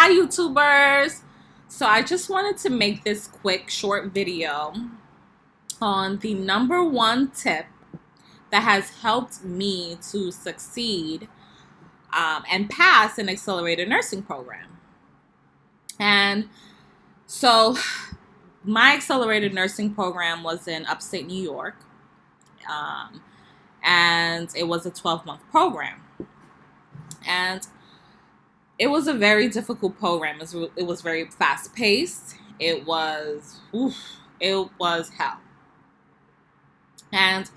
Hi YouTubers! So I just wanted to make this quick short video on the number one tip that has helped me to succeed and pass an accelerated nursing program. And so my accelerated nursing program was in upstate New York, um, and it was a 12-month program. And it was a very difficult program. It was very fast paced. It was hell. And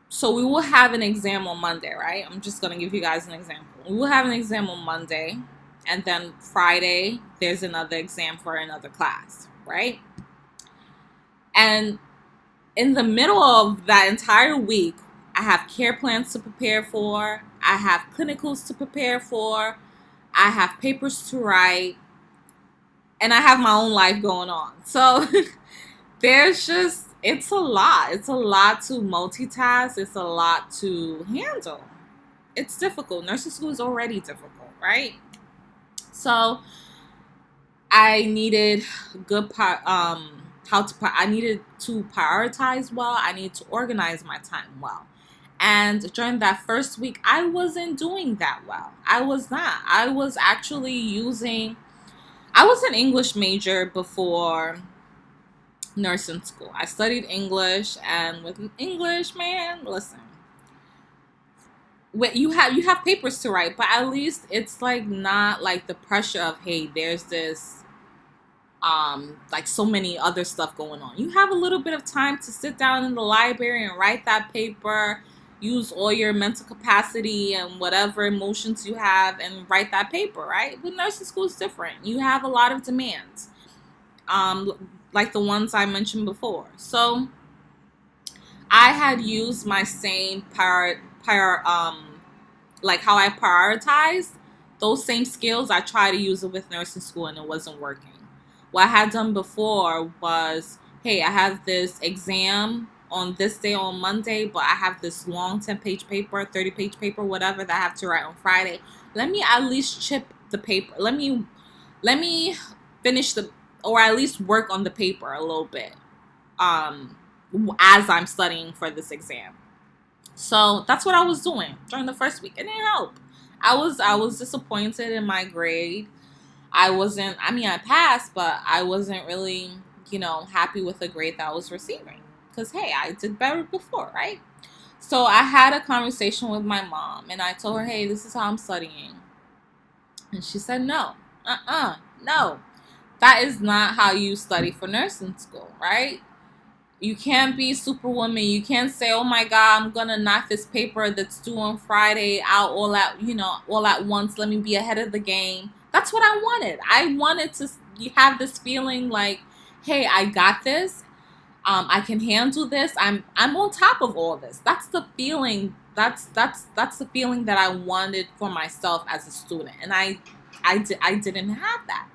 so we will have an exam on Monday, right? I'm just going to give you guys an example. We will have an exam on Monday, and then Friday, there's another exam for another class, right? And in the middle of that entire week, I have care plans to prepare for, I have clinicals to prepare for, I have papers to write, and I have my own life going on. So it's a lot. It's a lot to multitask. It's a lot to handle. It's difficult. Nursing school is already difficult, right? So I needed I needed to prioritize well. I needed to organize my time well. And during that first week, I wasn't doing that well. I was not. I was I was an English major before nursing school. I studied English, and with English, man, listen, you have papers to write, but at least it's like not like the pressure of, hey, there's this like so many other stuff going on. You have a little bit of time to sit down in the library and write that paper, use all your mental capacity and whatever emotions you have and write that paper, right? But nursing school is different. You have a lot of demands, like the ones I mentioned before. So I had used my same like how I prioritized those same skills. I tried to use it with nursing school, and it wasn't working. What I had done before was, hey, I have this exam on this day on Monday, but I have this long 10-page paper, 30-page paper, whatever, that I have to write on Friday. Let me at least chip the paper. Let me finish or at least work on the paper a little bit as I'm studying for this exam. So that's what I was doing during the first week. It didn't help. I was disappointed in my grade. I mean, I passed, but I wasn't really, happy with the grade that I was receiving. Because, hey, I did better before, right? So I had a conversation with my mom, and I told her, hey, this is how I'm studying. And she said, no, no. That is not how you study for nursing school, right? You can't be superwoman. You can't say, "Oh my God, I'm gonna knock this paper that's due on Friday out all at once. Let me be ahead of the game." That's what I wanted. I wanted to have this feeling like, "Hey, I got this. I can handle this. I'm on top of all this." That's the feeling. That's the feeling that I wanted for myself as a student, and I didn't have that.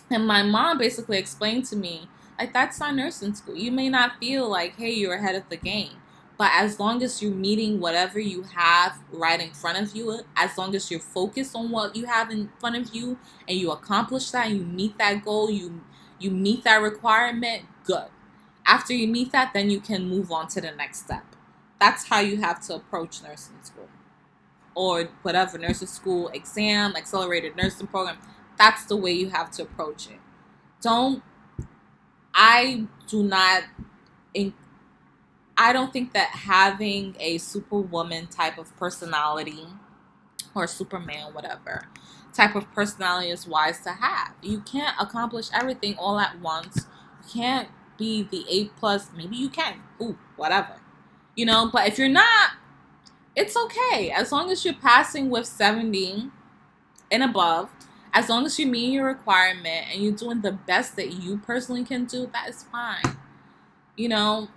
And my mom basically explained to me, like, that's not nursing school. You may not feel like, hey, you're ahead of the game. But as long as you're meeting whatever you have right in front of you, as long as you're focused on what you have in front of you and you accomplish that, you meet that goal, you meet that requirement, good. After you meet that, then you can move on to the next step. That's how you have to approach nursing school. Or whatever, nursing school, exam, accelerated nursing program. That's the way you have to approach it. Don't I do not I don't think that having a superwoman type of personality, or Superman, whatever type of personality, is wise to have. You can't accomplish everything all at once. You can't be the A plus. Maybe you can. Ooh, whatever. But if you're not, it's okay. As long as you're passing with 70 and above, as long as you meet your requirement and you're doing the best that you personally can do, that is fine. You know,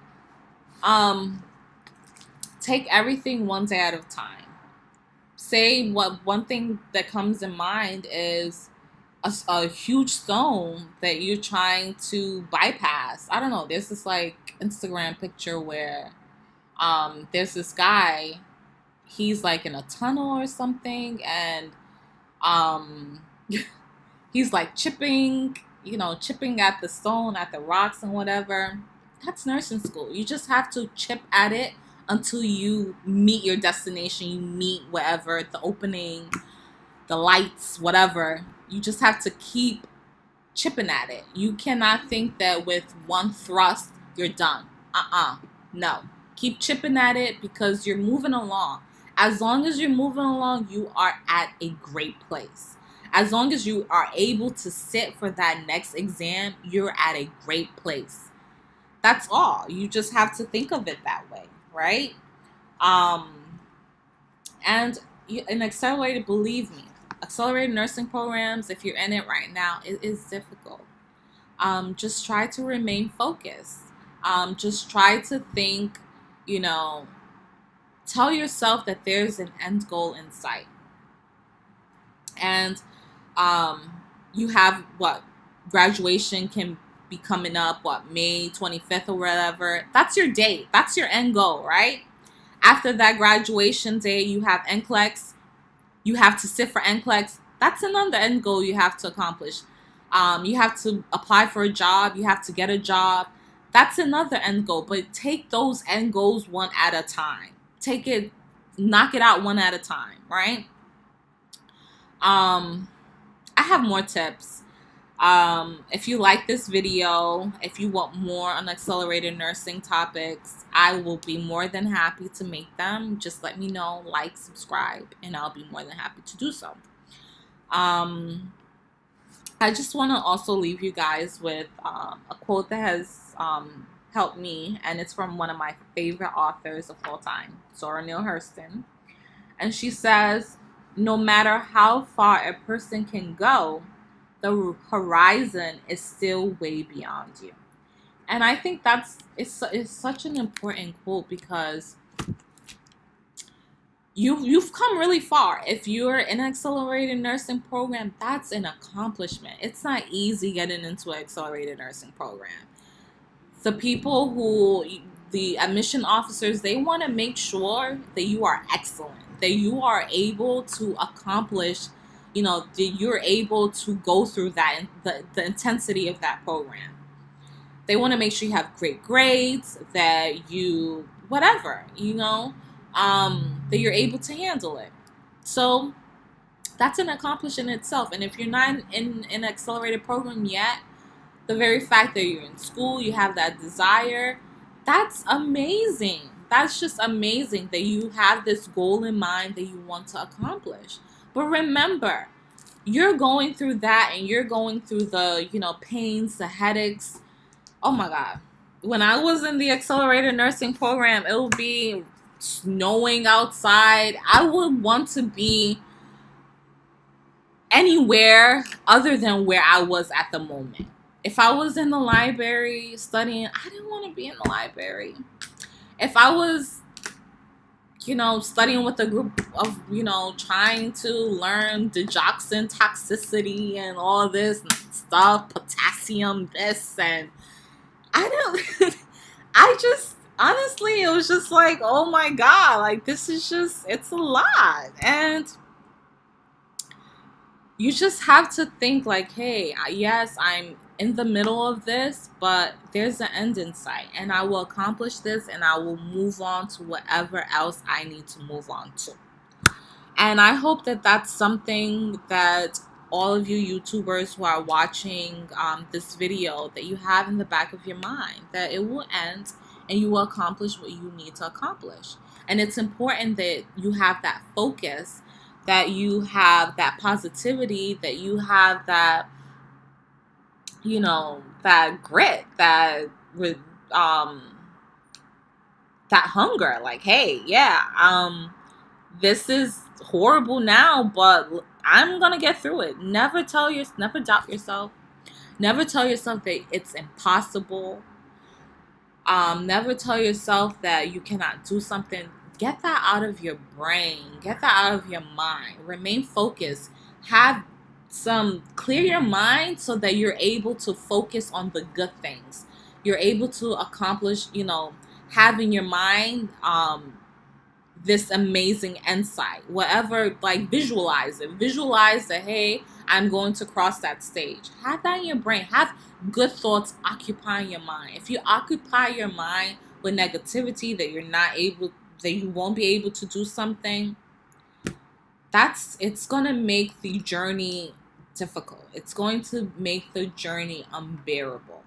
take everything one day at a time. Say what one thing that comes in mind is a huge stone that you're trying to bypass. I don't know. There's this like Instagram picture where there's this guy. He's like in a tunnel or something, and Um, he's like chipping, chipping at the stone, at the rocks and whatever. That's nursing school. You just have to chip at it until you meet your destination. You meet whatever, the opening, the lights, whatever. You just have to keep chipping at it. You cannot think that with one thrust you're done. No. Keep chipping at it because you're moving along. As long as you're moving along, you are at a great place. As long as you are able to sit for that next exam, you're at a great place. That's all. You just have to think of it that way, right? And in accelerated, believe me, accelerated nursing programs, if you're in it right now, it is difficult. Just try to remain focused. Just try to think, tell yourself that there's an end goal in sight. And you have graduation can be coming up, May 25th or whatever. That's your date. That's your end goal, right? After that graduation day, you have NCLEX. You have to sit for NCLEX. That's another end goal you have to accomplish. You have to apply for a job. You have to get a job. That's another end goal. But take those end goals one at a time. Knock it out one at a time, right? I have more tips. If you like this video, if you want more on accelerated nursing topics, I will be more than happy to make them. Just let me know, like, subscribe, and I'll be more than happy to do so. I just want to also leave you guys with a quote that has helped me, and it's from one of my favorite authors of all time, Zora Neale Hurston. And she says, no matter how far a person can go, the horizon is still way beyond you. And I think it's such an important quote because you've come really far. If you're in an accelerated nursing program, that's an accomplishment. It's not easy getting into an accelerated nursing program. The admission officers, they want to make sure that you are excellent, that you are able to accomplish, that you're able to go through that, the intensity of that program. They want to make sure you have great grades, that you, whatever, that you're able to handle it. So that's an accomplishment in itself. And if you're not in an accelerated program yet, the very fact that you're in school, you have that desire, that's amazing. That's just amazing that you have this goal in mind that you want to accomplish. But remember, you're going through that and you're going through the, pains, the headaches. Oh my God. When I was in the accelerated nursing program, it would be snowing outside. I would want to be anywhere other than where I was at the moment. If I was in the library studying, I didn't want to be in the library. If I was, studying with a group of, trying to learn digoxin toxicity and all this stuff, potassium, this, and honestly, it was just like, oh my God, like this is it's a lot. And you just have to think like, hey, yes, I'm in the middle of this, but there's an end in sight, and I will accomplish this, and I will move on to whatever else I need to move on to. And I hope that that's something that all of you YouTubers who are watching this video, that you have in the back of your mind, that it will end and you will accomplish what you need to accomplish. And it's important that you have that focus, that you have that positivity, that you have that, that grit, that hunger. Like, hey, yeah, this is horrible now, but I'm gonna get through it. Never doubt yourself. Never tell yourself that it's impossible. Never tell yourself that you cannot do something. Get that out of your brain. Get that out of your mind. Remain focused. Clear your mind so that you're able to focus on the good things. You're able to accomplish, having your mind this amazing insight. Whatever, like, visualize it. Visualize that, hey, I'm going to cross that stage. Have that in your brain. Have good thoughts occupying your mind. If you occupy your mind with negativity that you won't be able to do something, it's going to make the journey difficult. It's going to make the journey unbearable.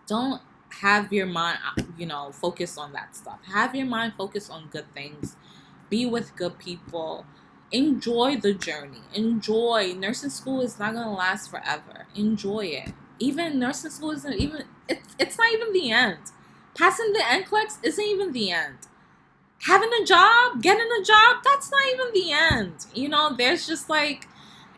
Don't have your mind, focus on that stuff. Have your mind focus on good things. Be with good people. Enjoy the journey. Enjoy. Nursing school is not going to last forever. Enjoy it. Even nursing school isn't even, it's not even the end. Passing the NCLEX isn't even the end. Having a job, getting a job, that's not even the end. There's just like,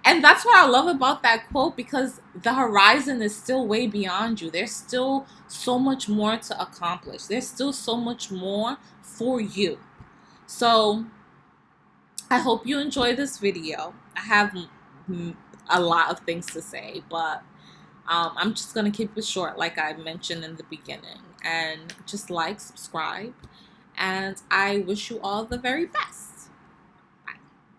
and that's what I love about that quote, because the horizon is still way beyond you. There's still so much more to accomplish. There's still so much more for you. So I hope you enjoy this video. I have a lot of things to say, but I'm just going to keep it short like I mentioned in the beginning. And just like, subscribe, and I wish you all the very best.